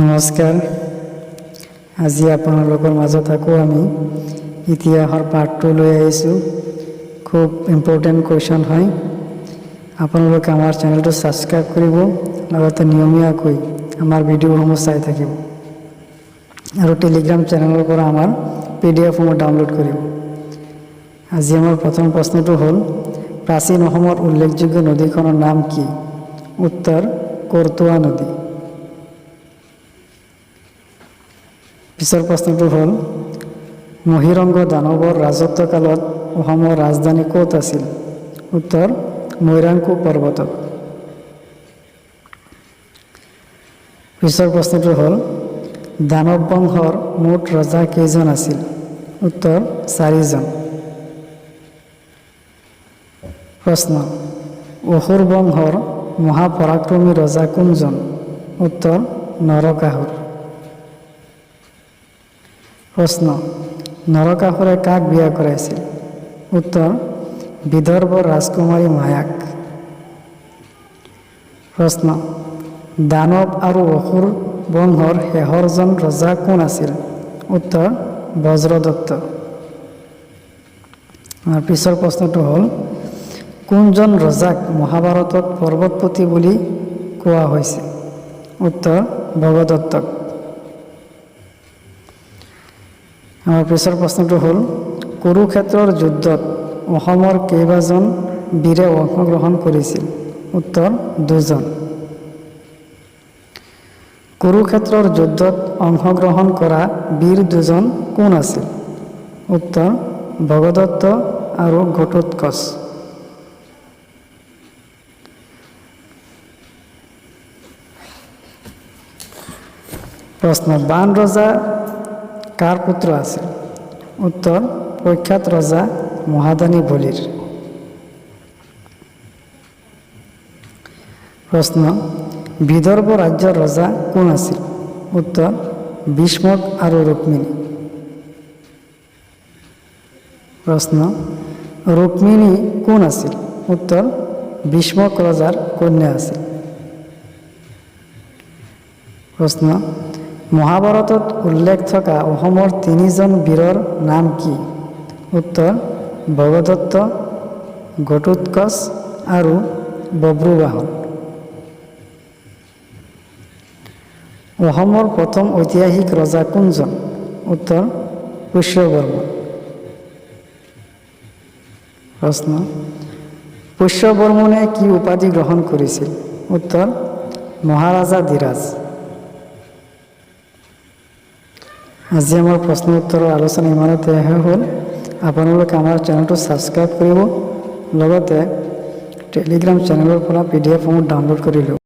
নমস্কাৰ। আজি আপোনালোকৰ মাজত আকৌ আমি ইতিহাসৰ পাঠটো লৈ আহিছোঁ। খুব ইম্পৰ্টেণ্ট কুৱেশ্যন হয়। আপোনালোকে আমাৰ চেনেলটো ছাবস্ক্ৰাইব কৰিব, লগতে নিয়মীয়াকৈ আমাৰ ভিডিঅ'সমূহ চাই থাকিব আৰু টেলিগ্ৰাম চেনেলৰ পৰা আমাৰ PDF-সমূহ ডাউনলোড কৰিব। আজি আমাৰ প্ৰথম প্ৰশ্নটো হ'ল, প্ৰাচীন অসমৰ উল্লেখযোগ্য নদীখনৰ নাম কি? উত্তৰ কৰতোৱা নদী। পিছৰ প্ৰশ্নটো হ'ল, মহীৰংগ দানৱৰ ৰাজত্বকালত অসমৰ ৰাজধানী ক'ত আছিল? উত্তৰ মৈৰাংকু পৰ্বতত। পিছৰ প্ৰশ্নটো হ'ল, দানৱ বংশৰ মুঠ ৰজা কেইজন আছিল? উত্তৰ 4 জন। প্ৰশ্ন, অসুৰ বংশৰ মহাপৰাক্ৰমী ৰজা কোনজন? উত্তৰ নৰকাসুৰ। প্ৰশ্ন, নৰকাসুৰে কাক বিয়া কৰাইছিল? উত্তৰ বিদৰ্ভৰ ৰাজকুমাৰী মায়াক। প্ৰশ্ন, দানৱ আৰু অসুৰ বংশৰ শেষৰজন ৰজা কোন আছিল? উত্তৰ বজ্ৰদত্ত। পিছৰ প্ৰশ্নটো হ'ল, কোনজন ৰজাক মহাভাৰতত পৰ্বতপতি বুলি কোৱা হৈছে? উত্তৰ ভগদত্তক। আমাৰ পিছৰ প্ৰশ্নটো হ'ল, কুৰুক্ষেত্ৰৰ যুদ্ধত অসমৰ কেইবাজন বীৰে অংশগ্ৰহণ কৰিছিল? উত্তৰ 2 জন। কুৰুক্ষেত্ৰৰ যুদ্ধত অংশগ্ৰহণ কৰা বীৰ 2 জন কোন আছিল? উত্তৰ ভগদত্ত আৰু ঘটোৎকচ। প্ৰশ্ন, বাণ ৰজা কাৰ পুত্ৰ আছিল? উত্তৰ প্ৰখ্যাত ৰজা মহাদানী বলিৰ। প্ৰশ্ন, বিদৰ্ভ ৰাজ্যৰ ৰজা কোন আছিল? উত্তৰ ভীষ্মক আৰু ৰুক্মিণী। প্ৰশ্ন, ৰুক্মিণী কোন আছিল? উত্তৰ ভীষ্মক ৰজাৰ কন্যা আছিল। প্ৰশ্ন, মহাভাৰতত উল্লেখ থকা অসমৰ 3 জন বীৰৰ নাম কি? উত্তৰ ভগদত্ত, ঘটোৎকচ আৰু বব্ৰুবাহন। অসমৰ প্ৰথম ঐতিহাসিক ৰজা কোনজন? উত্তৰ পুষ্যবৰ্মন। প্ৰশ্ন, পুষ্যবৰ্মনে কি উপাধি গ্ৰহণ কৰিছিল? উত্তৰ মহাৰাজা ধীৰাজ। আজি আমাৰ প্ৰশ্ন উত্তৰৰ আলোচনা ইমানতে শেষ হ'ল। আপোনালোকে আমাৰ চেনেলটো ছাবস্ক্ৰাইব কৰিব, লগতে টেলিগ্ৰাম চেনেলৰ পৰা PDF-সমূহ ডাউনলোড কৰি ল'ব।